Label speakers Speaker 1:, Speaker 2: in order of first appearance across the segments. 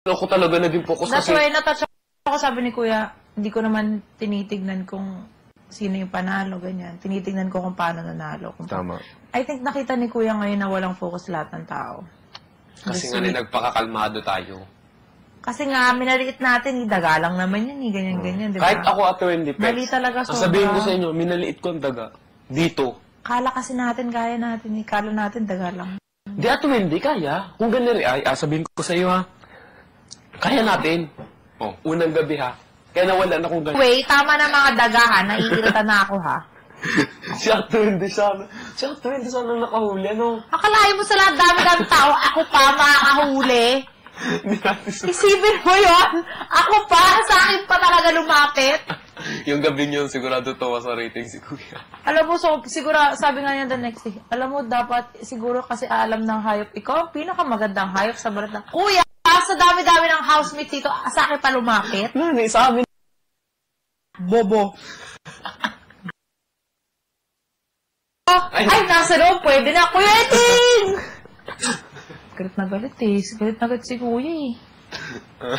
Speaker 1: ako talaga naging focus
Speaker 2: That's
Speaker 1: kasi...
Speaker 2: why natouch ako, sabi ni Kuya, hindi ko naman tinitignan kung sino yung panalo, ganyan. Tinitignan ko kung paano nanalo.
Speaker 3: Tama.
Speaker 2: I think nakita ni Kuya ngayon na walang focus lahat ng tao.
Speaker 1: Kasi nga nagpakakalmado tayo.
Speaker 2: Kasi nga, minaliit natin, daga lang naman yun, ganyan-ganyan, di ba?
Speaker 1: Kahit ako at 20 pesos.
Speaker 2: Mali talaga sobra.
Speaker 1: Sabihin ko sa inyo, minaliit ko ang daga. Dito.
Speaker 2: Kala kasi natin, kaya natin. Kala natin, daga lang.
Speaker 1: Di at 20, kaya. Kung ganun, sabihin ko sa iyo ha. Kaya natin. Oh, unang gabi ha. Kaya nawalan akong ganun.
Speaker 2: Wait, tama na mga dagahan. Naiirita na ako ha.
Speaker 1: Siya 20 sana. Siya 20 sana nakahuli. Ano?
Speaker 2: Akalain mo sa lahat dami-dami tao, ako pa makakahuli. Isipin mo yun? Ako pa? Sa akin pa talaga lumapit?
Speaker 1: Yung gabi niyon, sigurado tawa sa rating si Kuya.
Speaker 2: Alam mo, so, siguro, sabi nga niya the next day, alam mo, dapat, siguro kasi alam ng hayop, ikaw ang pinakamagandang hayop sa balat ng, Kuya, sa dami-dami ng housemates dito, sa akin pa lumapit?
Speaker 1: Nani, sa amin.
Speaker 2: Bobo. Ay, nasa loob, pwede na, Kuya Eting! Galit na galit eh. Galit na galit si Kuya eh.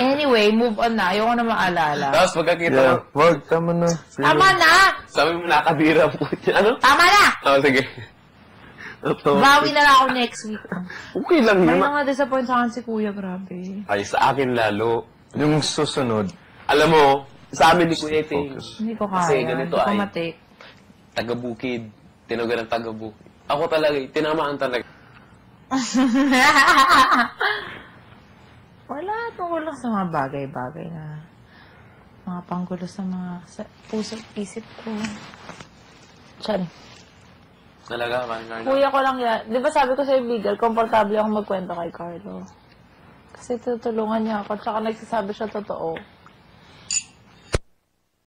Speaker 2: Anyway, move on na. Ayoko na maalala.
Speaker 1: Tapos pagkakita
Speaker 3: Yeah,
Speaker 1: ko,
Speaker 3: wag, tama na.
Speaker 2: Tama na!
Speaker 1: sabi mo nakabira po. Ano?
Speaker 2: Tama na!
Speaker 1: Oh, sige.
Speaker 2: Bawi na lang ako next week.
Speaker 1: Okay lang
Speaker 2: May
Speaker 1: naman.
Speaker 2: mga disappoint sa akin si Kuya, grabe.
Speaker 1: Ay, sa akin lalo.
Speaker 3: Yung susunod,
Speaker 1: Alam mo, sa amin ni Kuya Eting,
Speaker 2: Hindi ko
Speaker 1: Kasi
Speaker 2: kaya.
Speaker 1: ganito
Speaker 2: Hindi ko
Speaker 1: ay-
Speaker 2: matik.
Speaker 1: taga-bukid. Tinawagan ng taga-bukid. Ako talaga, tinamaan talaga.
Speaker 2: Wala, tungkol lang sa mga bagay-bagay na mga panggulo sa mga puso, isip ko. Tiyan.
Speaker 1: Talaga, Carlo.
Speaker 2: Kuya ko lang yan. Di ba sabi ko sa Bigel, komportable akong magkwento kay Carlo. Kasi tutulungan niya ako, tsaka nagsasabi siya totoo.